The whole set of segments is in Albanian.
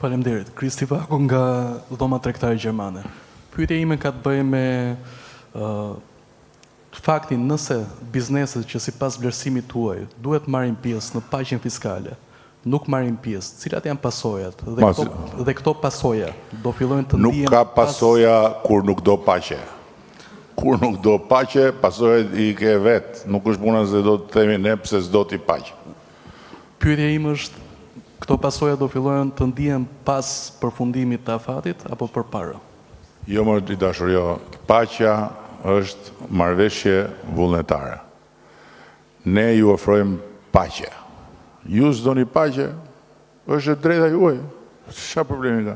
Faleminderit. Kristi Vaku nga Dhoma Tregtare Gjermane. Pyetja ime ka të bëjë me faktin nëse bizneset që sipas vlerësimit tuaj duhet marrin pjesë në paqen fiskale, nuk marrin pjesë, cilat janë pasojat dhe këto pasoja do fillojnë të ndihen. Nuk ka pasoja kur nuk do paqe. Kur nuk do paqe, pasojat i ke vet. Nuk është puna se do të themi ne pse s'do ti paqe. Pyetja ime është, këto pasoja do fillojnë të ndihen pas përfundimit të afatit apo përpara? Jo më i dashur, jo. Paqja është marrëveshje vullnetare. Ne ju ofrojmë paqe. Ju s'doni paqe, është e drejta juaj. Çfarë problemi ka?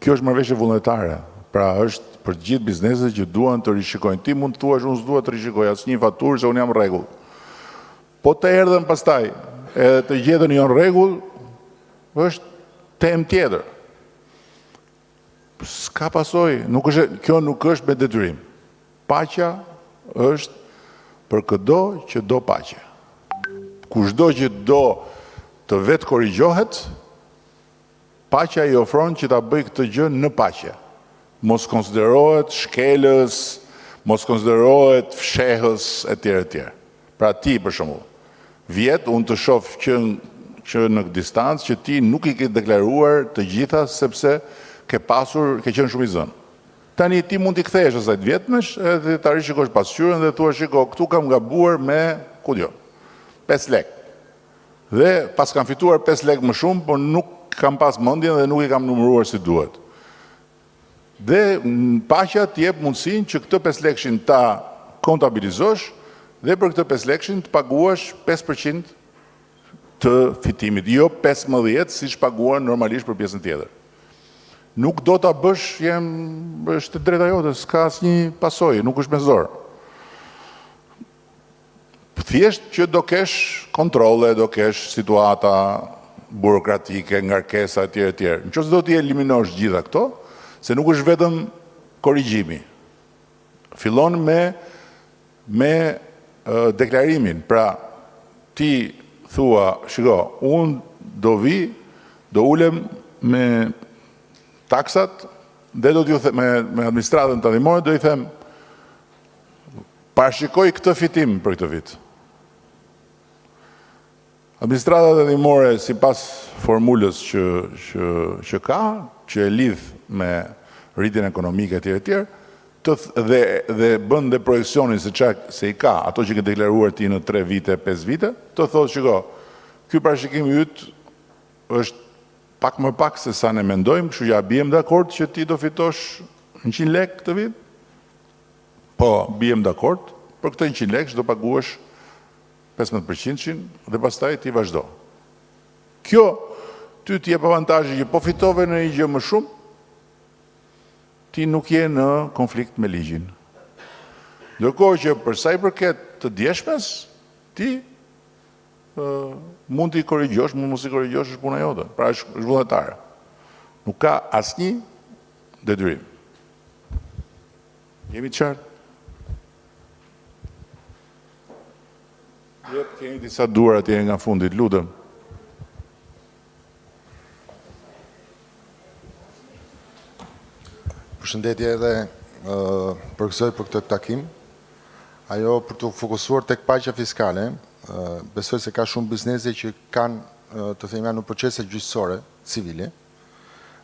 Kjo është marrëveshje vullnetare. Pra është për të gjithë bizneset që duan të rishikojnë. Ti mund të thuash unë s'dua të rishikoj asnjë faturë se unë jam rregull. Po të erdhën pastaj edhe të gjetën jo në rregull, është temë tjetër. S'ka pasojë, kjo nuk është me detyrim. Paqja është për çdo që do paqe. Kushdo që do të vetë korrigjohet, paqja i ofron që ta bëj këtë gjë në paqe. Mos konsiderohet shkelës, mos konsiderohet fshehës etj. Pra ti për shembull, vjet unë të shoh që në distancë që ti nuk i ke deklaruar të gjitha sepse ke qenë shumë i zënë. Tani ti mund t'i kthesh asaj të vjetmesh edhe ta rishikosh pasqyrën dhe thua shiko, këtu kam gabuar me, ku diun, 5 lekë. Dhe pas kam fituar 5 lekë më shumë, por nuk kam pas mendjen dhe nuk i kam numëruar si duhet. Dhe paqja t'jep mundësinë që këtë 5 lekëshin ta kontabilizosh dhe për këtë 5 lekëshin të paguash 5% të fitimit, jo 15 siç paguan normalisht për pjesën tjetër. Nuk do ta bësh, është drejta jote, s'ka asnjë pasojë, nuk është me zor. Thjesht që do kesh kontrolle, do kesh situata burokratike, ngarkesa etj. Nëse do t'i eliminosh gjitha këto, se nuk është vetëm korrigjimi. Fillon me deklarimin, pra ti thua, shiko, unë do vi, do ulem me taksat, dhe do t'ju them, me administratën tadhimore, do i them, parashikoj këtë fitim për këtë vit. Administrata tadhimore, sipas formulës që ka, që e lidh me rritjen ekonomike etj. Dhe bën dhe projeksionin se i ka ato që ke deklaruar ti në 3 vite, 5 vite, të thotë, shiko, ky parashikim yt është pak më pak se sa ne mendojmë, kështu që a bijem dakord që ti do fitosh 100 lekë këtë vit? Po, bijem dakord, për këtë 100 lekë do paguash 15% dhe pastaj ti vazhdo. Kjo ty t'jep avantazhi që po fitove në një gjë më shumë, ti nuk je në konflikt me ligjin. Ndërkohë që për sa i përket të djeshmes, ti mund t'i korrigjosh, mund mos i korrigjosh, është puna jote. Pra është vullnetare. Nuk ka asnjë detyrim. Jemi të qartë? Jep, keni disa duar atje nga fundit, lutem. Përshëndetje edhe përgëzoj për këtë takim. Ajo për të fokusuar tek paqja fiskale, besoj se ka shumë biznese që kanë, të themi në procese gjyqësore, civile.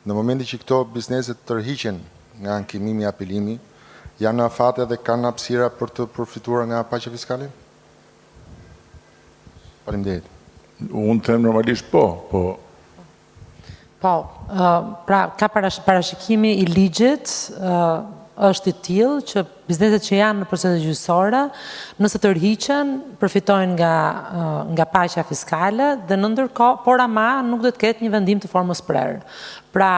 Në momenti që këto biznese tërhiqen nga ankimimi i apelimi, janë në afate dhe kanë hapësira për të përfituar nga paqja fiskale? Faleminderit. Unë them normalisht po. Po, pra ka parashikimi i ligjit është i tillë që bizneset që janë në procese gjyqësore, nëse tërhiqen, përfitojnë nga paqja fiskale dhe në ndërkohë, por ama nuk do të ketë një vendim të formës prerë. Pra,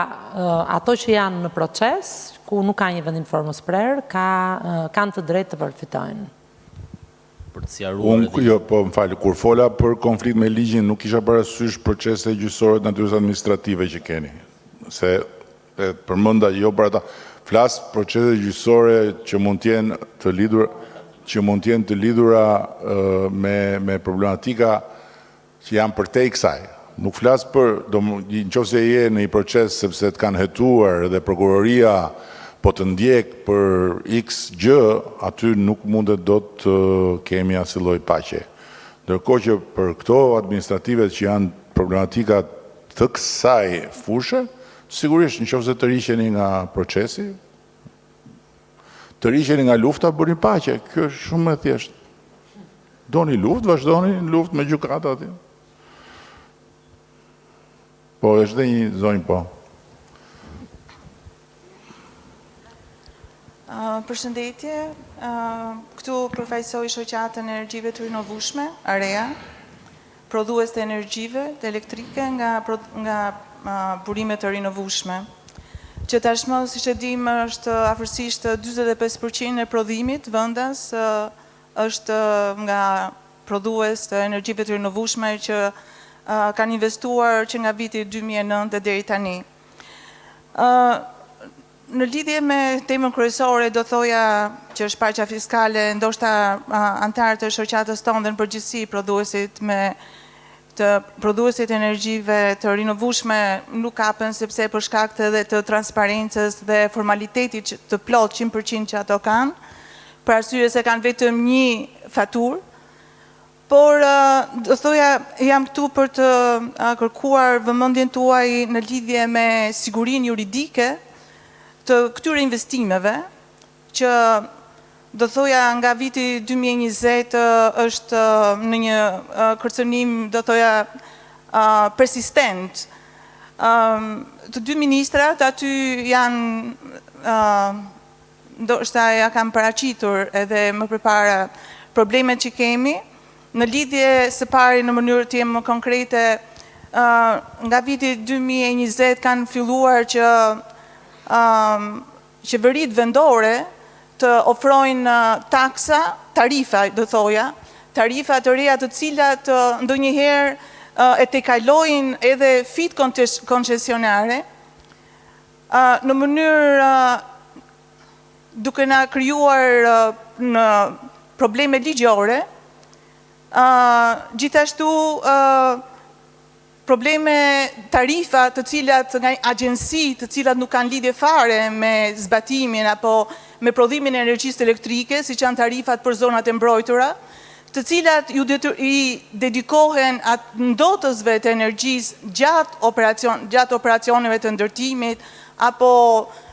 ato që janë në proces, ku nuk ka një vendim të formës prerë, kanë të drejtë të përfitojnë. Po më falë, kur fola për konflikt me ligjin, nuk isha parasysh procese gjyqësore natyrës administrative që keni. Se përmenda jo për ata, flas procese gjyqësore që mund të lidhura me problematika që janë përtej kësaj. Nuk flas për, nëse je në një proces sepse të kanë hetuar dhe prokuroria po të ndjek për X gjë, aty nuk mundet do të kemi asnjë lloj paqe. Ndërkohë që për këto administrativet që janë problematika të kësaj fushë, sigurisht nëse të riqeni nga procesi, të riqeni nga lufta, bëni paqe. Kjo është shumë e thjeshtë. Doni luftë, vazhdoni luftë me gjykata aty. Po, është dhe një zonjë, po. Përshëndetje, këtu përfaqësoj shoqatën e energjive të rinovueshme, AREA, prodhues të energjive të elektrike nga burime të rinovueshme, që tashmë, siç e dim, është afërsisht 45% e prodhimit vendas është nga prodhues të energjive të rinovueshme që kanë investuar që nga viti 2009 deri tani. Në lidhje me temën kryesore, do thoja që është paqja fiskale, ndoshta antarët e shoqatës tonë dhe në përgjithësi prodhuesit e energjive të rinovueshme nuk kapen sepse për shkak të transparencës dhe formalitetit të plot 100% që ato kanë, për arsye se kanë vetëm një faturë. Por, do thoja, jam këtu për të kërkuar vëmendjen tuaj në lidhje me sigurinë juridike të këtyre investimeve, që do thoja nga viti 2020 është në një kërcënim, do thoja, persistent. Të dy ministrat aty janë, ndoshta ja kam paraqitur edhe më përpara problemet që kemi. Në lidhje së pari në mënyrë të më konkrete, nga viti 2020 kanë filluar që qeveritë vendore të ofrojnë taksa, tarifa, do thoja, tarifa të reja të cilat ndonjëherë e tejkalojnë edhe fit koncesionare, në mënyrë duke na krijuar në probleme ligjore. Gjithashtu probleme tarifa të cilat nga agjensi të cilat nuk kanë lidhje fare me zbatimin apo me prodhimin e energjisë elektrike, siç janë tarifat për zonat e mbrojtura, të cilat i dedikohen ndotësve të energjisë gjatë operacioneve të ndërtimit apo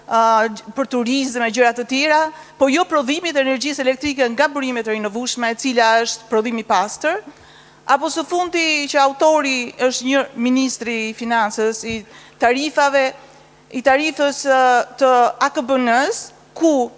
për turizëm e gjëra të tjera, po jo prodhimit të energjisë elektrike nga burimet e rinovueshme, e cila është prodhim i pastër, apo së fundi që autori është një ministri i financës i tarifës të AKBN-s, ku